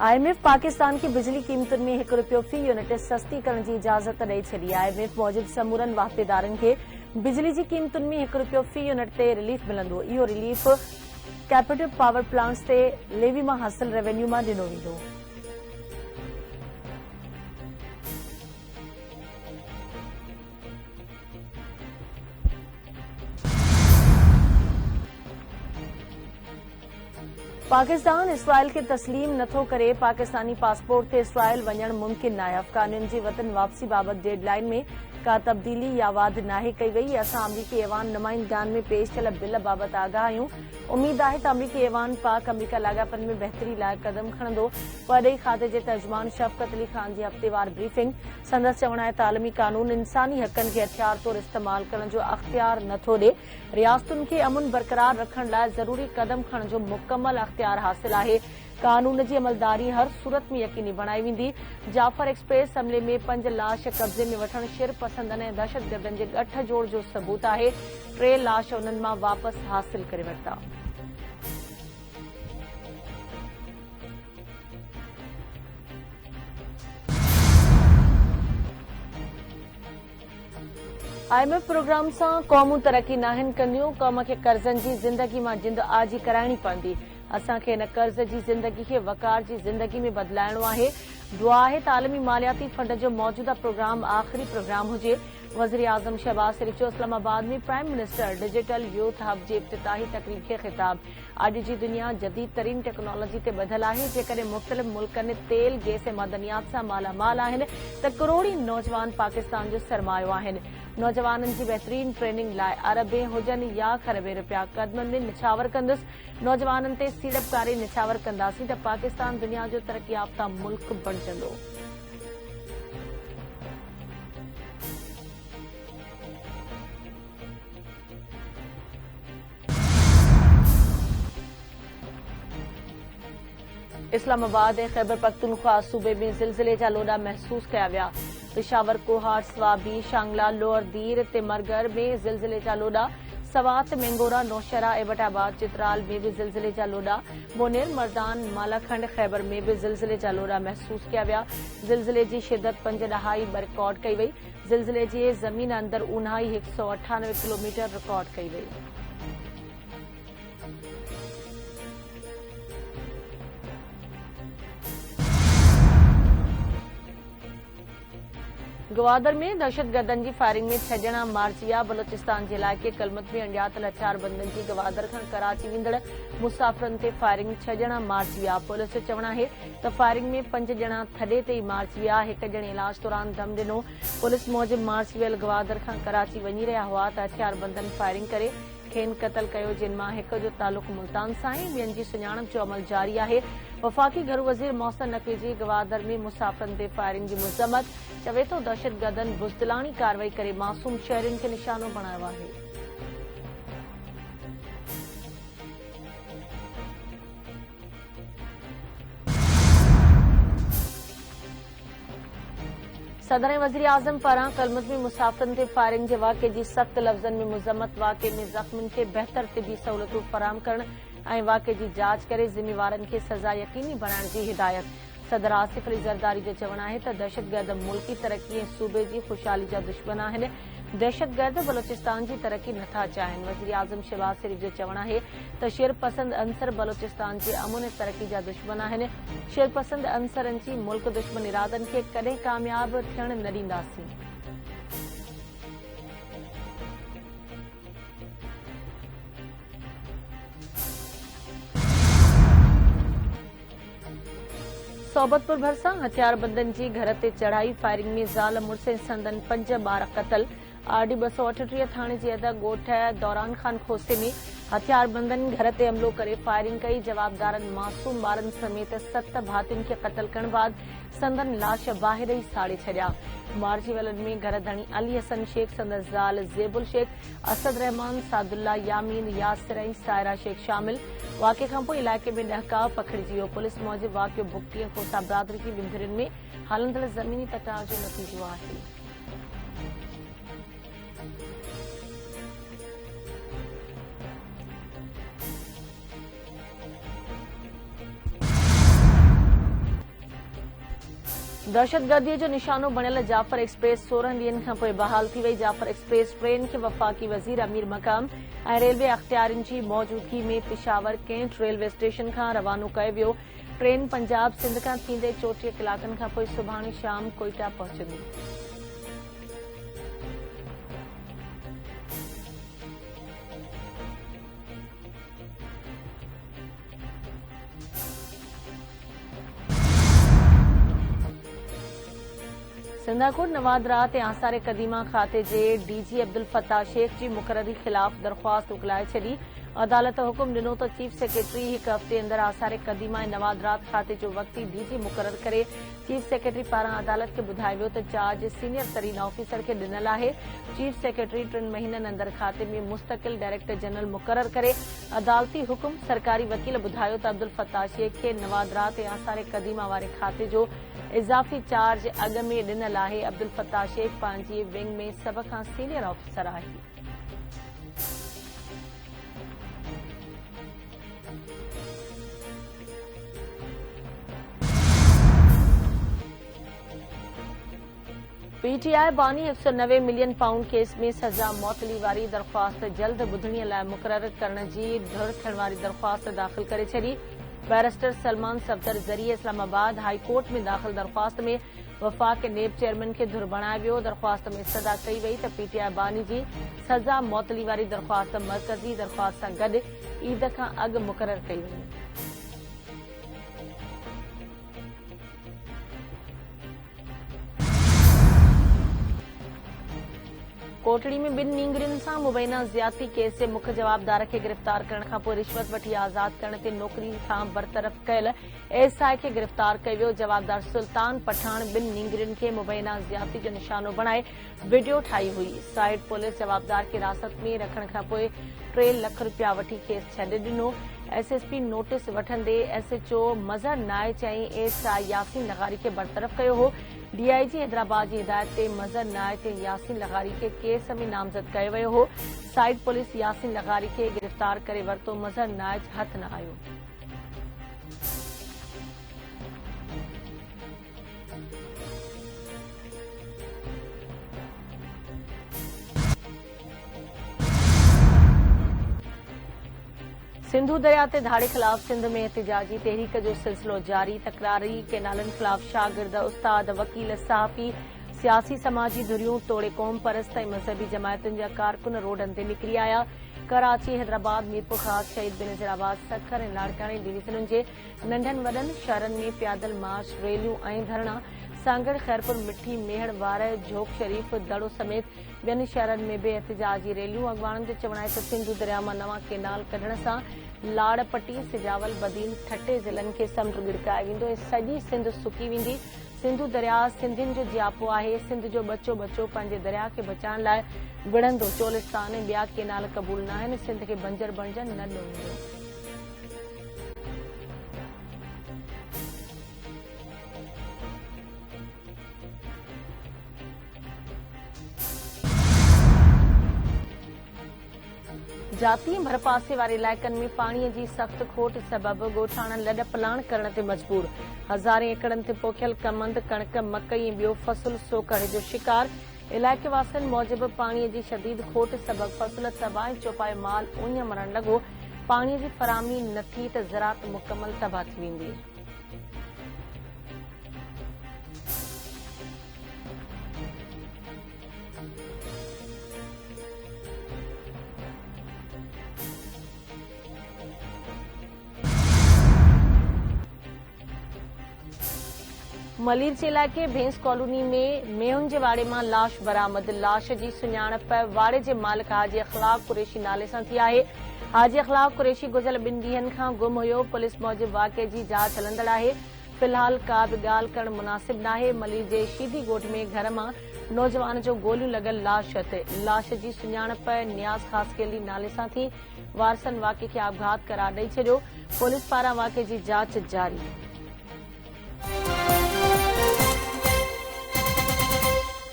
IMF Pakistan की बिजली कीमतुनि में ₹1 फी यूनिट सस्ती करण जी इजाज़त ॾेई छॾी। IMF मूजिब समूरनि वाहिदेदारनि खे बिजली जी कीमतुनि में ₹1 फी यूनिट ते रिलीफ मिलंदो। इहो रिलीफ कैपेटिव पावर प्लांट्स ते लेवी मां हासिल रेवेन्यू मां ॾिनो वेंदो। पाकिस्तान इसराइल खे तस्लीम नथो करे। पाकिस्तानी पासपोर्ट ते इसराइल वञण मुमकिन नाहे। अफ़गानियुनि जी वतन वापसी बाबति डेडलाइन में का तब्दीली या वाध नाहे कई वई। असां अमरीकी ऐवान नुमाइंदगान में पेश थियल बिल बाबति आगाह आहियूं। उमीद आहे त अमरीकी ऐवान पाक अमरीका लाॻापनि में बहितरी लाइ कदम खणंदो। परॾेही खाते जे तर्जुमान शफ़क़त अली ख़ान जी हफ़्तेवार ब्रीफिंग। संदसि चवणु आहे त आलमी कानून इंसानी हक़नि खे हथियार तौरु इस्तेमाल करण जो अख़्तियार नथो ॾे। रियासतुनि खे अमुन बरक़रार रखण लाइ ज़रूरी कदम खणण जो मुकमल अख़्तियार हासिल आहे। कानून जी अमलदारी हर सूरत में यकीनी बणाई वेंदी। जाफर एक्सप्रेस हमले में 5 लाश कब्ज़े में वठण शिर पसंदनि ऐं दहशतगर्दनि जे गठ जोड़ जो सबूत आहे। 3 लाश उन्हनि मां वापसि हासिल करे वरिता। IMF प्रोग्राम सां क़ौमूं तरक़ी नाहिनि कंदियूं। क़ौम खे कर्ज़नि जी ज़िंदगी मां जिंद आजी कराइणी पवंदी। असांखे हिन कर्ज़ जी ज़िंदगी खे वक़ार जी ज़िंदगी में बदिलाइणो आहे। दुआ आहे त आलमी मालियाती फंड जो मौजूदा प्रोग्राम आख़िरी प्रोग्राम हुजे। वज़ीर आज़म शहबाज शरीफ़ जो इस्लामाबाद में prime minister digital youth hub जे इफ़्तिताही तक़रीब खे ख़िताब। अॼु जी दुनिया जदीद तरीन टेक्नोलॉजी ते ॿधल आहे। जेकॾहिं मुख़्तलिफ़ मुल्कनि तेल गैस ऐं मदनियात सां मालामाल आहिनि त करोड़ी नौजवान पाकिस्तान जो सरमायो आहिनि। नौजवाननि जी बहितरीन ट्रेनिंग लाइ अरबें हुजनि या खरबें रुपया क़दमनि में निछावर कंदुसि। नौजवाननि ते सीड़पकारी निछावर कंदासीं त पाकिस्तान दुनिया जो तरक़ी याफ़्ता मुल्क बणिजंदो। इस्लामाबाद ऐं ख़ैबर पख्तूनख्वा सूबे में ज़िलज़िले जा लोॾा महसूस कया विया। पेशावर, कोहाट, स्वाबी, शांगला, लोअर दीर ते मरगर में ज़िलज़िले जा लोॾा। सवात, मेंगोरा, नौशहरा, एबटाबाद, चित्राल में भी ज़िलज़िले जा लोॾा। बोनेर, मर्दान, मालाखंड, ख़ैबर में भी ज़िलज़िले जा लोॾा महसूस कया विया। ज़िलज़िले जी शिदत 5 ॾहाई रिकॉर्ड कई वई। ज़िलज़िले जे ज़मीन अंदर ऊन्हाई 198 किलोमीटर रिकॉर्ड कई वई। ग्वादर में दहशतगर्दनि जी फायरिंग में 6 ॼणा मारिजी विया। बलोचिस्तान जे इलाइक़े कलमत में अणॼातल हथियारबंदनि जी ग्वादर खां कराची वेंदड़ मुसाफ़िरनि ते फायरिंग 6 ॼणा मारिजी विया। पुलिस जो चवणु आहे त फायरिंग में 5 ॼणा थॾे ते ई मारिजी विया। 1 ॼणे इलाज दौरान दम ॾिनो। पुलिस मूजिब मारिजी वियल ग्वादर खां कराची वञी रहिया हुआ त हथियारबंदनि फायरिंग करे खेनि क़तल कयो, जिन मां हिक जो तालुक़ मुल्तान सां आहे। ॿियनि जी सुञाणप जो अमल जारी आहे। वफ़ाक़ी घरू वज़ीर मोहसिन नक़वी जी ग्वादर में मुसाफ़िरनि ते फायरिंग जी मज़म्मत। चवे थो दहशतगर्दनि बुज़दिलाणी कार्रवाई करे मासूम शहरियुनि खे निशानो बणायो आहे। सदर ऐं वज़ीर आज़म पारां कलमत में मुसाफ़िरनि ते फायरिंग जे वाक़े जी सख़्त लफ़्ज़नि में मज़म्मत। वाक़े में ज़ख़्मियुनि खे बहितर तिबी सहूलियतूं फ़राहम करण ऐं वाक़े जी जाच करे ज़िम्मेवारनि खे सज़ा यक़ीनी बणाइण जी हिदायत। सदर आसिफ अली ज़रदारी जो चवणु आहे त दहशतगर्द मुल्की तरक़ी ऐं सूबे जी ख़ुशहाली जा दुश्मन आहिनि। दहशतगर्द बलोचिस्तान जी तरक़ी नथा चाहिनि। वज़ीर आज़म शहबाज शरीफ़ जो चवणु आहे त शेरपसंद अंसर बलोचिस्तान जे अमुन ऐं तरक़ी जा दुश्मन आहिनि। शेरपसंद अंसरनि जी मुल्क दुश्मन इरादनि खे कॾहिं कामयाब थियण न ॾींदासीं। सोबतपुर भरिसां हथियारबंदनि जी घर ते चढ़ाई। फायरिंग में ज़ाल मुड़ुस ऐं संदनि 5 ॿार क़तल। आरडी 238 थाणे जे अध ॻोठ दौरान खान खोसे में हथियारबंदनि घर ते हमलो करे फायरिंग कई। जवाबदारनि मासूम ॿारनि समेत 7 भातियुनि खे क़तल करण बाद संदनि लाश ॿाहिरि ई साड़े छॾिया। मारिजी वियलनि में घर धणी अली हसन शेख, संदसि ज़ाल ज़ेबुल शेख, असद रहमान, सादुल्ला, यामीन, यासिर ऐं सायरा शेख शामिल। वाक़े खां पोइ इलाइक़े में ॾहकाव पखिड़िजी वियो। पुलिस मूजिब वाक़ियो भुगती ऐं खोसा बिरादरी जी विंदुरनि में हलंदड़ ज़मीनी तकरार जो नतीजो आहे। दहशतगर्दीअ जो निशानो बणियल जाफर एक्सप्रेस 16 ॾींहनि खां पोइ बहाल थी वई। जाफर एक्सप्रेस ट्रेन खे वफ़ाक़ी वज़ीर अमीर मक़ाम ऐं रेलवे अख़्तियारियुनि जी मौजूदगी में पिशावर कैंट रेलवे स्टेशन खां रवानो कयो वियो। ट्रेन पंजाब सिंध खां थींदे 34 कलाकनि खां पोइ सुभाणे शाम कोयटा पहुचंदी। सिंधाकोट नवादरात ऐं आसार कदीमा खाते जे डीजी अब्दुल फताह शेख जी मुक़ररी ख़िलाफ़ दरख़्वास्त उकलाए छॾी। अदालत हुकुम ॾिनो त चीफ सेक्रेटरी हिक हफ़्ते अंदरि आसार कदीमा ऐं नवादरात खाते जो वक़्ती डीजी मुक़रर करे। चीफ सेक्रेटरी पारां अदालत खे ॿुधायो वियो त चार्ज सीनियर तरीन ऑफिसर खे ॾिनल आहे। चीफ सेक्रेटरी 3 महीननि अंदरि खाते में मुस्तक़िल डायरेक्टर जनरल मुक़रर करे। अदालती हुकुम सरकारी वकील ॿुधायो त अब्दुल फताह शेख खे नवादरात ऐं आसार कदीमा वारे खाते जो इज़ाफ़ी चार्ज अॻु में ॾिनल आहे। अब्दुल फताह शेख पंहिंजी विंग में सभ खां सीनियर ऑफिसर आहे। पीटीआई बानी 190 मिलियन पाउंड केस में सज़ा मौतली वारी दरख़्वास्त जल्द ॿुधणीअ लाइ मुक़रर करण जी धुर थियण वारी दरख़्वास्त दाख़िल करे छॾी। बैरिस्टर सलमान सफ़दर ज़रिए इस्लामाबाद हाई कोर्ट में दाख़िल दरख़्वास्त में वफ़ाक़ नेब चेयरमैन खे धुर बणायो वियो। दरख़्वास्त में सदा कई वई त पीटीआई बानी जी सज़ा मौतली वारी दरख़्वास्त मरकज़ी दरख़्वास्त सां गॾु ईद खां अॻु मुक़रर कई वई। कोटड़ी में 2 नींगरियुनि सां मुबैना ज़्यादती केस जे मुख्य जवाबदार खे गिरफ़्तार करण खां पोइ रिश्वत वठी आज़ाद करण ते नौकरी खां बरतरफ़ कयल एएसआई खे गिरफ़्तार कयो वियो। जवाबदार सुल्तान पठान 2 नींगरियुनि खे मुबैना ज़्यादती जो निशानो बणाए वीडियो ठाही हुई। साइड पुलिस जवाबदार खे हिरासत में रखण खां पोइ 3 लख रुपया वठी खेसि छॾे ॾिनो। एसएसपी नोटिस वठंदे एसएचओ मज़हर नाए चई एएसआई यासीन लगारी खे बरतरफ़ कयो हो। डीआईजी हैदराबाद जी हिदायत ते मज़हर नाए ते यासीन लगारी खे केस में नामज़द कयो वियो हो। साइड पुलिस यासीन लगारी खे गिरफ़्तार करे वरितो। मज़हर नाए हथ न आयो। सिंधु दरिया ते धाड़े ख़िलाफ़ सिंध में एहतिजाजी तहरीक जो सिलसिलो जारी। तकरारी केनालनि ख़िलाफ़ शागिर्द, उस्ताद, वकील, सहाफ़ी, सियासी समाजी धुरियूं तोड़े क़ौम परस्त ऐं मज़हबी जमायतुनि जा कारकुन रोडनि ते निकिरी आया। कराची, हैदराबाद, मीरपुर ख़ास, शहीद बेनज़ीराबाद, सखर ऐं लाड़कानी डिवीज़नुनि जे नंढनि वॾनि शहरनि में पैदल मार्च, रैलियूं ऐं धरणा। सांगड़, खैरपुर, मिठी, मेहड़, वार, झोक शरीफ़, दड़ो समेत ॿियनि शहरनि में बि एहतिजाजी रैलियूं। अॻवाननि जो चवणु आहे त सिंधु दरिया मां नवां केनाल कढण सां लाड़पटी, सिजावल, बदीन, ठटे ज़िलनि खे समुंड गिड़काए वेंदो ऐं सॼी सिंध सुकी वेंदी। सिंधु दरिया सिंधियुनि जो जियापो आहे। सिंध जो बचो पंहिंजे दरिया खे बचाइण लाइ विढ़ंदो। चोलिस्तान ऐं ॿिया केनाल क़बूल न आहिनि। सिंध खे बंजर बणजण न ॾिनो वेंदो। जाती भरपासे वारे इलाइक़नि में पाणीअ जी सख़्त खोट सबबि ॻोठाणा लॾ पलाण करण ते मजबूर। हज़ारे एकड़नि ते पोखियल कमंद, कणक, मकई ऐं ॿियो फ़सुल सोकड़ जो शिकार। इलाइक़े वासियुनि मूजिबि पाणीअ जी शदीद खोट सबबि फ़सुल तबाह ऐं चौपायो माल उञ मरण लॻो। पाणीअ जी फराहमी न थी त ज़रात मुकमल तबाह थी वेंदी। मलीर जे इलाइक़े भेंस कॉलोनी में मेहुनि जे वाड़े मां लाश बरामद। लाश जी सुञाणप वाड़े जे मालिक हाजी अख़लाक कुरैशी नाले सां थी आहे। हाजी अख़लाक कुरैशी गुज़िरियल 2 ॾींहनि खां गुम हुयो। पुलिस मूजिबि वाक़े जी जांच हलंदड़ आहे। फ़िलहाल का बि ॻाल्हि करणु मुनासिब नाहे। मलीर जे शीदी ॻोठ में घर मां नौजवान जो गोलियूं लॻल लाश ते। लाश जी सुञाणप नियाज़ ख़ासकेली नाले सां थी। वारसनि वाक़े खे आपघात करार ॾेई छॾियो। पुलिस पारां वाक़े जी जांच जारी।